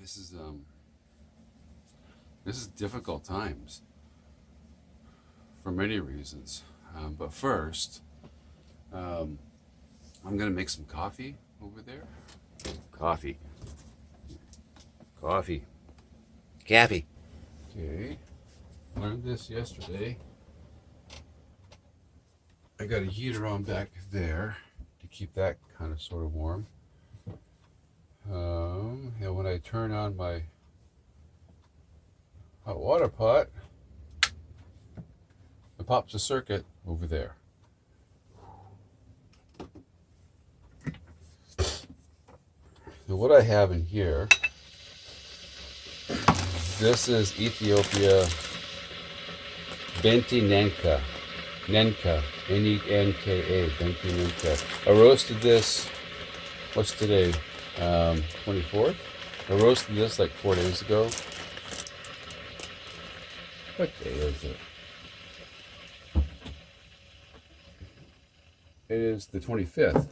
This is this is difficult times for many reasons. But first, I'm gonna make some coffee over there. Coffee. Cappy. Okay. Learned this yesterday. I got a heater on back there to keep that kind of sort of warm. And when I turn on my hot water pot, it pops a circuit over there. So what I have in here, this is Ethiopia Benti Nenka. Nenka. N-E-N-K-A. Benti Nenka. I roasted this, what's today? 24th? I roasted this like 4 days ago. What day is it? It is the 25th.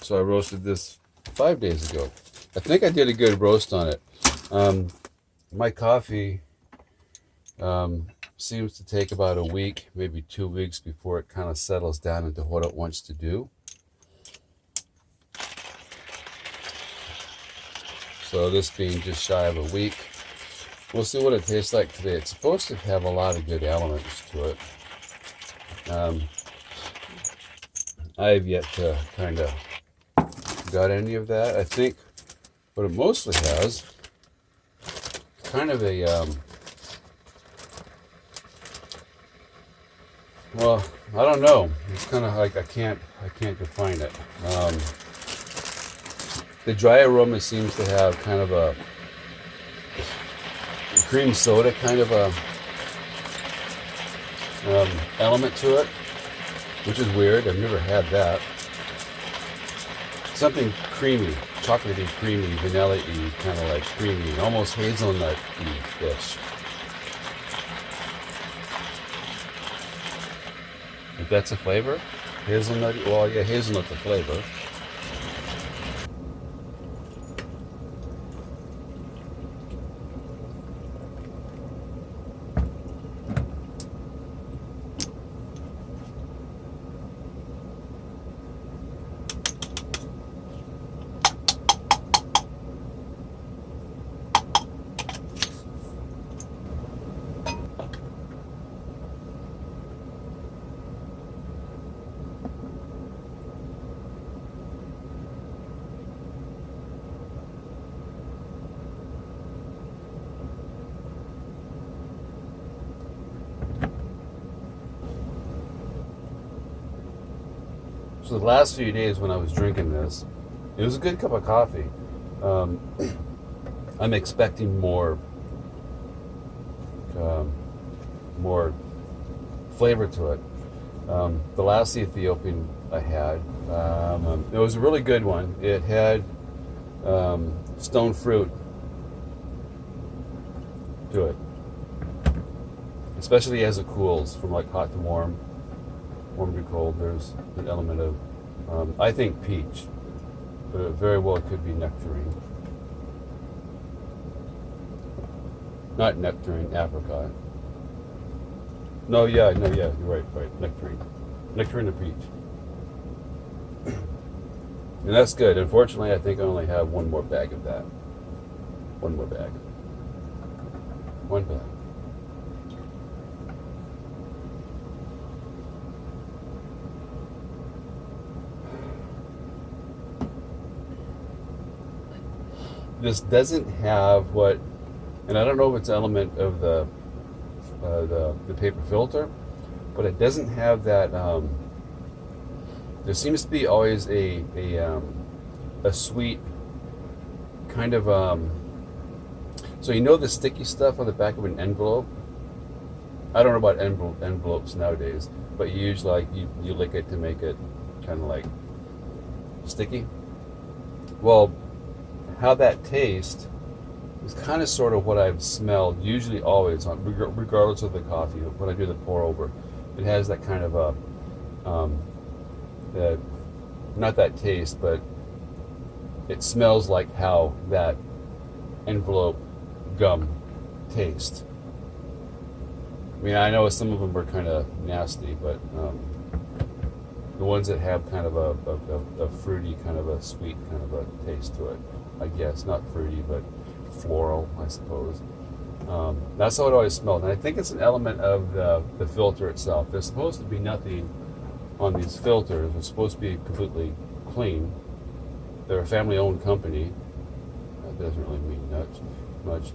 So I roasted this 5 days ago. I think I did a good roast on it. My coffee seems to take about a week, maybe 2 weeks before it kind of settles down into what it wants to do. So this being just shy of a week, we'll see what it tastes like today. It's supposed to have a lot of good elements to it. I've yet to kind of got any of that. I think what it mostly has, kind of a, well, I don't know. It's kind of like I can't define it. The dry aroma seems to have kind of a cream soda kind of a element to it, which is weird. I've never had that. Something creamy, chocolatey, creamy, vanilla-y, kind of like creamy, almost hazelnut-y-ish. If that's a flavor, hazelnut. Well, yeah, hazelnut's a flavor. So the last few days when I was drinking this, it was a good cup of coffee. I'm expecting more flavor to it. The last Ethiopian I had, it was a really good one. It had stone fruit to it, especially as it cools from like hot to warm. Warm to cold, there's an element of, I think, peach, but it very well could be nectarine. Not nectarine, apricot. You're right, nectarine. Nectarine of peach. And that's good. Unfortunately, I think I only have one more bag of that. One more bag. One bag. This doesn't have what, and I don't know if it's an element of the paper filter, but it doesn't have that. There seems to be always a sweet kind of. So you know the sticky stuff on the back of an envelope. I don't know about envelopes nowadays, but you usually you lick it to make it kind of like sticky. Well, how that tastes is kind of sort of what I've smelled usually always on, regardless of the coffee. When I do the pour over, it has that kind of a not that taste, but it smells like how that envelope gum taste. I mean, I know some of them are kind of nasty, but the ones that have kind of a fruity, kind of a sweet kind of a taste to it, I guess, not fruity, but floral, I suppose. That's how it always smelled. And I think it's an element of the filter itself. There's supposed to be nothing on these filters. They're supposed to be completely clean. They're a family-owned company. That doesn't really mean much.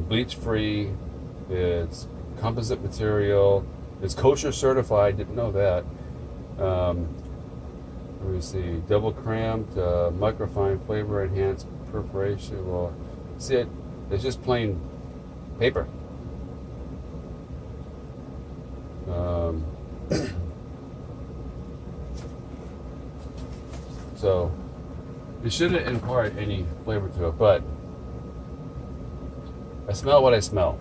Bleach free. It's composite material. It's kosher certified. Didn't know that. Let me see. Double cramped, microfine flavor enhanced perforation. Well, see it. It's just plain paper. So it shouldn't impart any flavor to it, but I smell what I smell,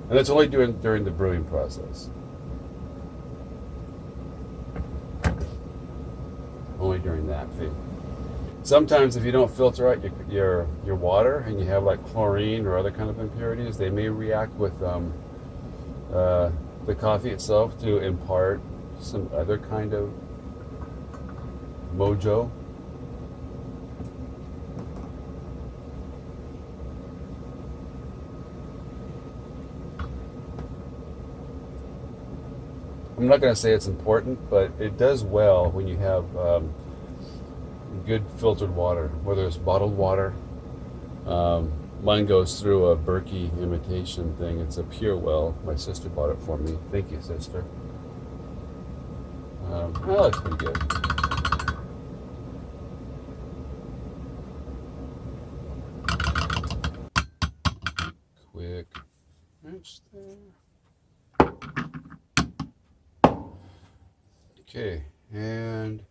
and that's only during the brewing process. Only during that thing. Sometimes, if you don't filter out your water and you have like chlorine or other kind of impurities, they may react with the coffee itself to impart some other kind of mojo. I'm not going to say it's important, but it does well when you have good filtered water, whether it's bottled water. Mine goes through a Berkey imitation thing. It's a Pure Well. My sister bought it for me. Thank you, sister. Well, that's pretty good. Quick rinse there. Okay, and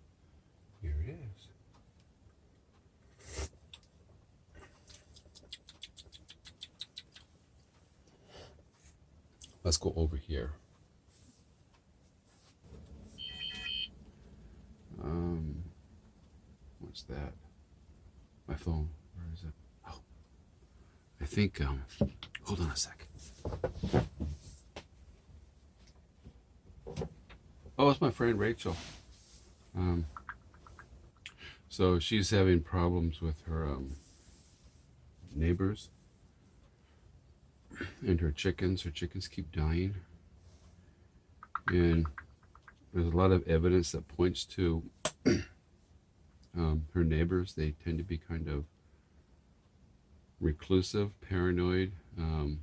here it is. Let's go over here. What's that? My phone. Where is it? Oh, I think. Hold on a sec. Oh, it's my friend Rachel. So she's having problems with her neighbors and her chickens. Her chickens keep dying, and there's a lot of evidence that points to her neighbors. They tend to be kind of reclusive, paranoid, kind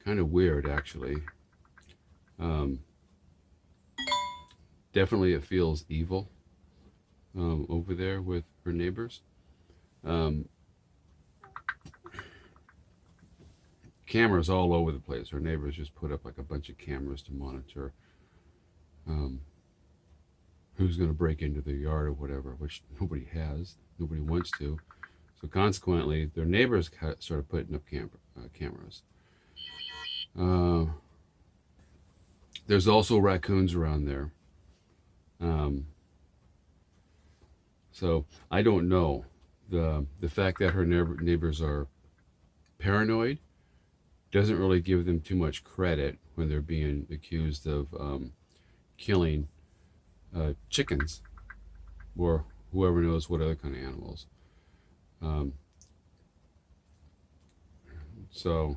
of weird, actually. Definitely, it feels evil over there with her neighbors. Cameras all over the place. Her neighbors just put up like a bunch of cameras to monitor who's going to break into their yard or whatever, which nobody has. Nobody wants to. So consequently, their neighbors started putting up cameras. There's also raccoons around there. So I don't know. The fact that her neighbors are paranoid doesn't really give them too much credit when they're being accused of killing chickens or whoever knows what other kind of animals. So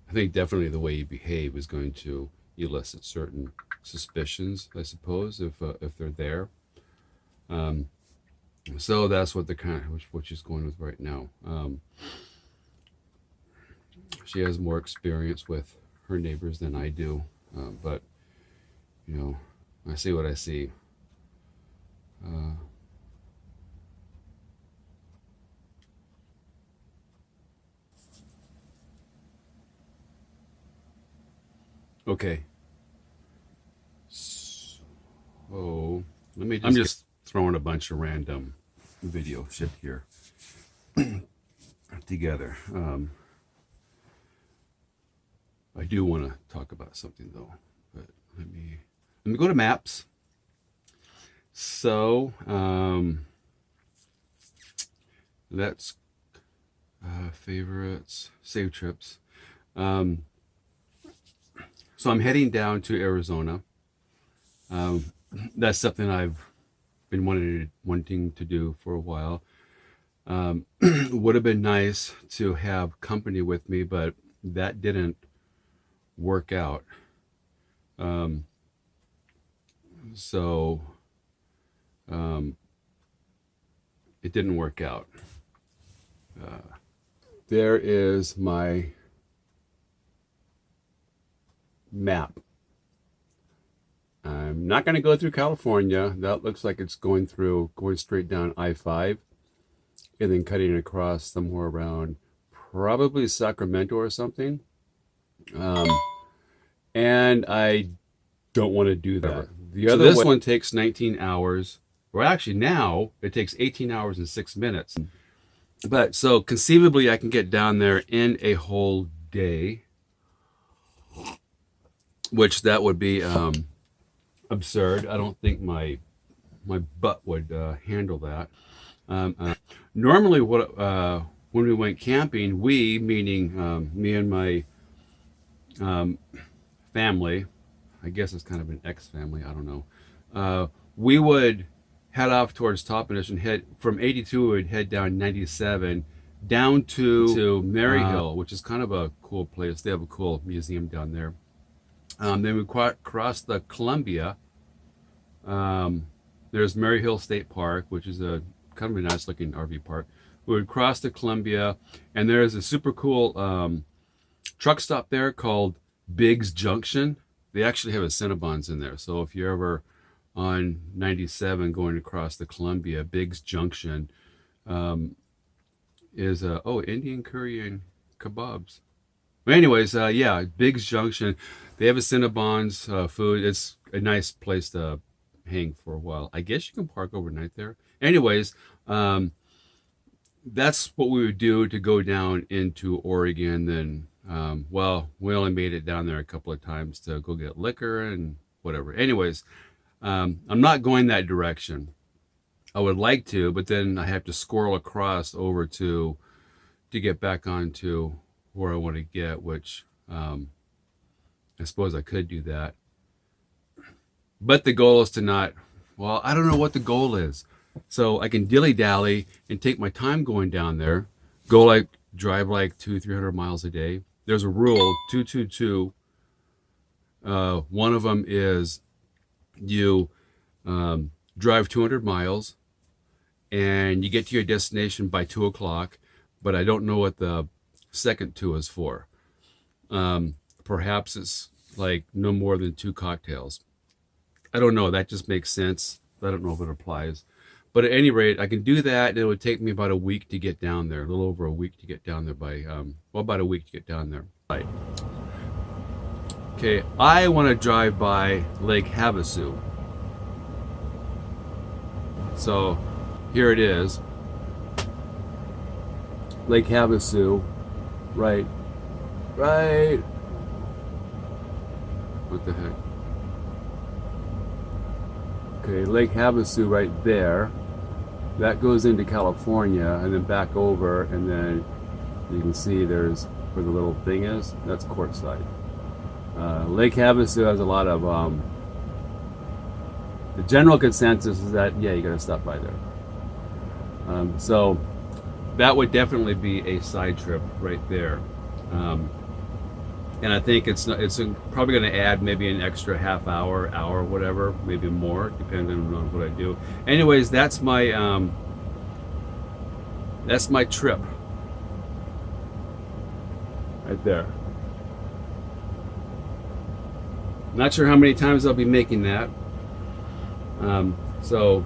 I think definitely the way you behave is going to elicit certain suspicions, I suppose, if they're there. So that's what what she's going with right now. She has more experience with her neighbors than I do, but you know, I see what I see. Okay. So let me. I'm just throwing a bunch of random video shit here together. I do want to talk about something though, but let me go to maps. So let's Favorites, save trips. So I'm heading down to Arizona. That's something I've been wanting to do for a while. Would have been nice to have company with me, but that didn't work out. So it didn't work out. There is my map. I'm not going to go through California. That looks like it's going straight down I-5 and then cutting across somewhere around probably Sacramento or something. And I don't want to do that. This one takes 19 hours. Or actually now it takes 18 hours and 6 minutes. But so conceivably I can get down there in a whole day, which that would be absurd. I don't think my butt would handle that. Normally when we went camping, we, meaning me and my family, I guess it's kind of an ex-family, I don't know, we would head off towards Toppenish and head from 82. We would head down 97 down to Maryhill, which is kind of a cool place. They have a cool museum down there. Then we cross the Columbia. There's Maryhill State Park, which is a kind of a nice looking RV park. We would cross the Columbia, and there's a super cool truck stop there called Biggs Junction. They actually have a Cinnabons in there, so if you're ever on 97 going across the Columbia, Biggs Junction is Indian curry and kebabs. But anyways, yeah, Biggs Junction, they have a Cinnabons food. It's a nice place to hang for a while. I guess you can park overnight there. Anyways, that's what we would do to go down into Oregon. Then we only made it down there a couple of times to go get liquor and whatever. Anyways, I'm not going that direction. I would like to, but then I have to squirrel across over to get back onto where I want to get, which I suppose I could do that. But the goal is to not, I don't know what the goal is. So I can dilly-dally and take my time going down there, drive like 200-300 miles a day. There's a rule, 222. One of them is you drive 200 miles and you get to your destination by 2 o'clock, but I don't know what the second 2 is for. Perhaps it's like no more than 2 cocktails. I don't know. That just makes sense. I don't know if it applies. But at any rate, I can do that, and it would take me about a week to get down there, a little over a week to get down there about a week to get down there. Right. Okay, I want to drive by Lake Havasu. So here it is. Lake Havasu. Right. What the heck? Okay, Lake Havasu right there. That goes into California and then back over, and then you can see there's where the little thing is. That's Quartzsite. Lake Havasu has a lot of the general consensus is that you got to stop by there. So that would definitely be a side trip right there. And I think it's probably going to add maybe an extra half hour, whatever, maybe more, depending on what I do. Anyways, that's my trip right there. Not sure how many times I'll be making that. So